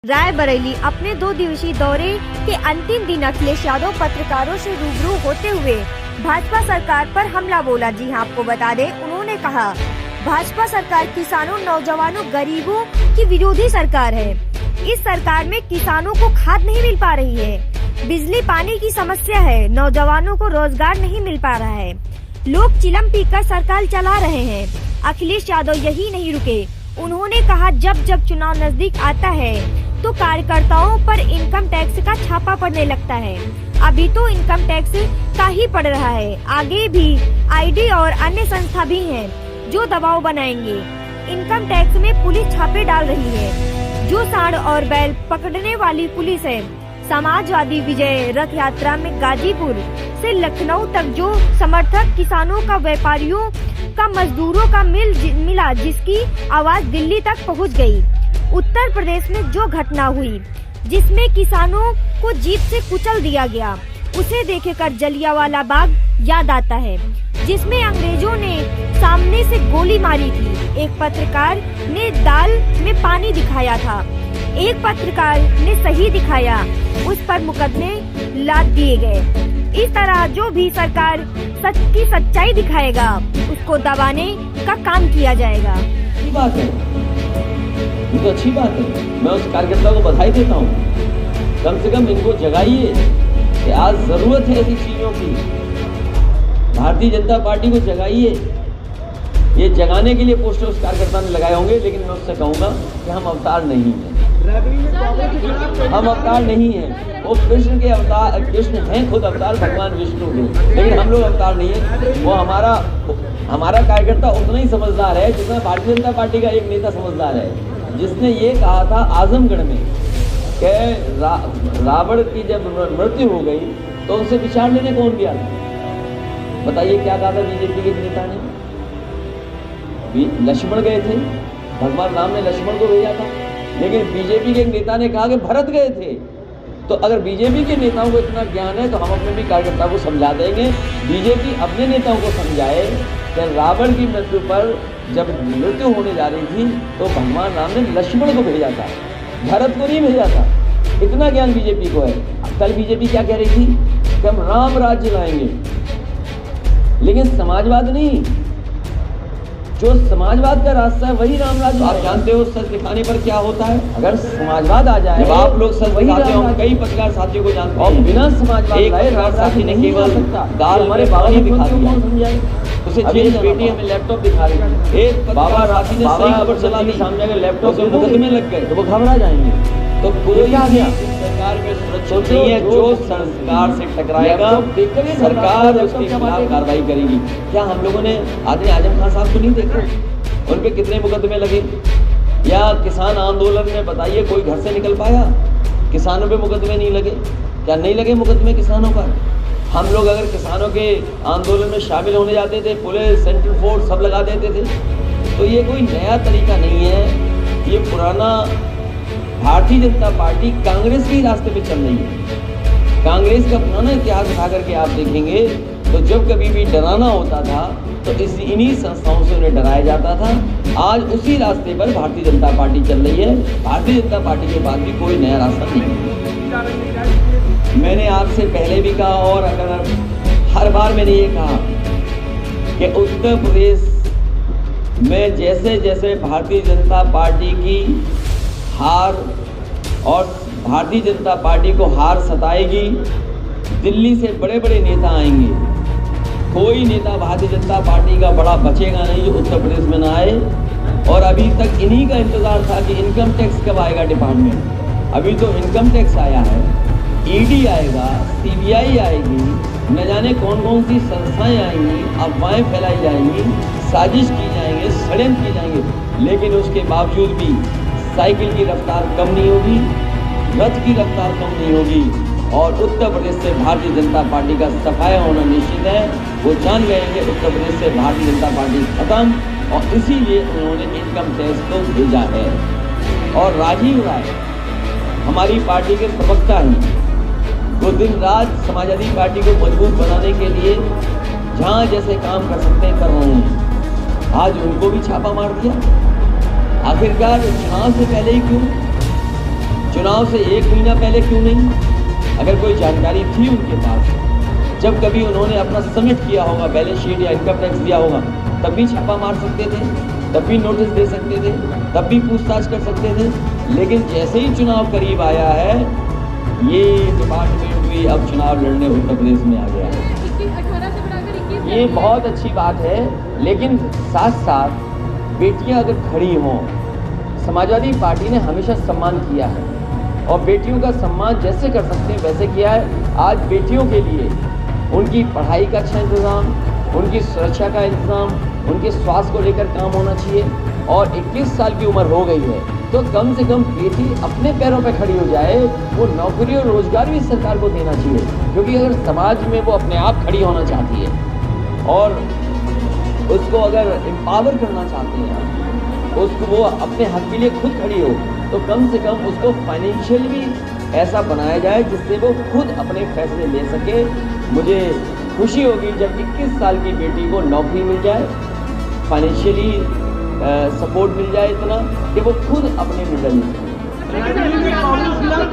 रायबरेली अपने 2 दिवसीय दौरे के अंतिम दिन अखिलेश यादव पत्रकारों से रूबरू होते हुए भाजपा सरकार पर हमला बोला। जी हां, आपको बता दें, उन्होंने कहा भाजपा सरकार किसानों, नौजवानों, गरीबों की विरोधी सरकार है। इस सरकार में किसानों को खाद नहीं मिल पा रही है, बिजली पानी की समस्या है, नौजवानों को रोजगार नहीं मिल पा रहा है, लोग चिलम पीकर सरकार चला रहे हैं। अखिलेश यादव यही नहीं रुके। उन्होंने कहा जब जब चुनाव नजदीक आता है तो कार्यकर्ताओं पर इनकम टैक्स का छापा पड़ने लगता है। अभी तो इनकम टैक्स का ही पड़ रहा है, आगे भी आईडी और अन्य संस्था भी हैं जो दबाव बनाएंगे। इनकम टैक्स में पुलिस छापे डाल रही है, जो सांड और बैल पकड़ने वाली पुलिस है। समाजवादी विजय रथ यात्रा में गाजीपुर से लखनऊ तक जो समर्थक किसानों का, व्यापारियों का, मजदूरों का मिला, जिसकी आवाज दिल्ली तक पहुंच गई। उत्तर प्रदेश में जो घटना हुई, जिसमें किसानों को जीप से कुचल दिया गया, उसे देखकर जलियांवाला बाग याद आता है, जिसमें अंग्रेजों ने सामने से गोली मारी थी। एक पत्रकार ने दाल में पानी दिखाया था, एक पत्रकार ने सही दिखाया, उस पर मुकदमे लाद दिए गए। इस तरह जो भी सरकार सच की सच्चाई दिखाएगा, उसको दबाने का काम किया जाएगा। अच्छी बात है, ये तो अच्छी बात है। मैं उस कार्यकर्ता को बधाई देता हूँ। कम से कम इनको जगाइए कि आज जरूरत है ऐसी चीजों की। भारतीय जनता पार्टी को जगाइए। ये जगाने के लिए पोस्टर उस कार्यकर्ता ने लगाए होंगे, लेकिन मैं उससे कहूँगा कि हम अवतार नहीं हैं। हम अवतार नहीं हैं। वो कृष्ण के अवतार, कृष्ण हैं खुद अवतार भगवान विष्णु के, लेकिन हम लोग अवतार नहीं है। वो हमारा कार्यकर्ता उतना ही समझदार है जितना भारतीय जनता पार्टी का एक नेता समझदार है, जिसने ये कहा था आजमगढ़ में कि रावण की जब मृत्यु हो गई तो उनसे विचार लेने कौन गया था? बताइए क्या कहा था बीजेपी के नेता ने? लक्ष्मण गए थे, भगवान राम ने लक्ष्मण को भेजा था, लेकिन बीजेपी के नेता ने कहा कि भरत गए थे। तो अगर बीजेपी के नेताओं को इतना ज्ञान है तो हम अपने भी कार्यकर्ता को समझा देंगे। बीजेपी अपने नेताओं को समझाए कि रावण की मृत्यु पर जब मृत्यु होने जा रही थी तो भगवान राम ने लक्ष्मण को भेजा था, भरत को नहीं भेजा था। इतना ज्ञान बीजेपी को है। कल बीजेपी क्या कह रही थी कि हम राम राज्य लाएंगे, लेकिन समाजवाद नहीं। जो समाजवाद का रास्ता है वही राम राज्य। आप जानते हो सच दिखाने पर क्या होता है? अगर समाजवाद आ जाए, जब आप लोग सच दिखाते हो, कई पत्रकार साथियों को जानते हैं, बिना समाजवाद एक पत्रकार साथी ने केवल दाल हमारे पानी दिखा दिया, उसे जेल बेटी हमें लैपटॉप दिखा रही है। एक बाबा साथी ने सही खबर चला दी, सामने अगर लैपटॉप से मुकदमे लग गए तो वो घबरा जाएंगे। तो कोई सरकार में सुरक्षित नहीं है। जो सरकार से टकराएगा सरकार उसके खिलाफ कार्रवाई करेगी। क्या हम लोगों ने आदमी आजम खान साहब को नहीं देखा? उन पे कितने मुकदमे लगे? या किसान आंदोलन में बताइए कोई घर से निकल पाया? किसानों पे मुकदमे नहीं लगे? क्या नहीं लगे मुकदमे किसानों पर? हम लोग अगर किसानों के आंदोलन में शामिल होने जाते थे, पुलिस, सेंट्रल फोर्स सब लगा देते थे। तो ये कोई नया तरीका नहीं है, ये पुराना। भारतीय जनता पार्टी कांग्रेस के रास्ते पे चल रही है। कांग्रेस का पुराना इतिहास उठा करके आप देखेंगे तो जब कभी भी डराना होता था तो इन्हीं संस्थाओं से उन्हें डराया जाता था। आज उसी रास्ते पर भारतीय जनता पार्टी चल रही है। भारतीय जनता पार्टी के पास भी कोई नया रास्ता नहीं है। मैंने आपसे पहले भी कहा और अगर हर बार मैंने ये कहा कि उत्तर प्रदेश में जैसे जैसे भारतीय जनता पार्टी की हार और भारतीय जनता पार्टी को हार सताएगी, दिल्ली से बड़े बड़े नेता आएंगे। कोई नेता भारतीय जनता पार्टी का बड़ा बचेगा नहीं जो उत्तर प्रदेश में ना आए। और अभी तक इन्हीं का इंतजार था कि इनकम टैक्स कब आएगा डिपार्टमेंट। अभी तो इनकम टैक्स आया है, ईडी आएगा, सीबीआई आएगी, न जाने कौन कौन सी संस्थाएं आएंगी, अफवाहें फैलाई जाएंगी, साजिश की जाएंगे, षड्यंत्र की जाएंगे, लेकिन उसके बावजूद भी साइकिल की रफ्तार कम नहीं होगी, रथ की रफ्तार कम नहीं होगी। और उत्तर प्रदेश से भारतीय जनता पार्टी का सफाया होना निश्चित है। वो जान गए हैं कि उत्तर प्रदेश से भारतीय जनता पार्टी खत्म, और इसीलिए उन्होंने इनकम टैक्स को भेजा है। और राजीव राय हमारी पार्टी के प्रवक्ता हैं, वो दिन रात समाजवादी पार्टी को मजबूत बनाने के लिए जहाँ जैसे काम कर सकते हैं कर रहे हैं। आज उनको भी छापा मार दिया। आखिरकार चुनाव से पहले ही क्यों? चुनाव से 1 महीना पहले क्यों नहीं? अगर कोई जानकारी थी उनके पास, जब कभी उन्होंने अपना सबमिट किया होगा, बैलेंस शीट या इनकम टैक्स दिया होगा, तब भी छापा मार सकते थे, तब भी नोटिस दे सकते थे, तब भी पूछताछ कर सकते थे। लेकिन जैसे ही चुनाव करीब आया है, ये डिपार्टमेंट भी अब चुनाव लड़ने उत्तर प्रदेश में आ गया है। 18 से बढ़ाकर 21 ये बहुत अच्छी बात है, लेकिन साथ साथ बेटियां अगर खड़ी हों, समाजवादी पार्टी ने हमेशा सम्मान किया है और बेटियों का सम्मान जैसे कर सकते हैं वैसे किया है। आज बेटियों के लिए उनकी पढ़ाई का अच्छा इंतज़ाम, उनकी सुरक्षा का इंतज़ाम, उनके स्वास्थ्य को लेकर काम होना चाहिए। और 21 साल की उम्र हो गई है तो कम से कम बेटी अपने पैरों पर खड़ी हो जाए, वो नौकरी और रोजगार भी सरकार को देना चाहिए। क्योंकि अगर समाज में वो अपने आप खड़ी होना चाहती है और उसको अगर एम्पावर करना चाहते हैं, उसको वो अपने हक के लिए खुद खड़ी हो, तो कम से कम उसको फाइनेंशियल भी ऐसा बनाया जाए जिससे वो खुद अपने फैसले ले सके। मुझे खुशी होगी जब 21 साल की बेटी को नौकरी मिल जाए, फाइनेंशियली सपोर्ट मिल जाए इतना कि वो खुद अपने निर्णय ले सके।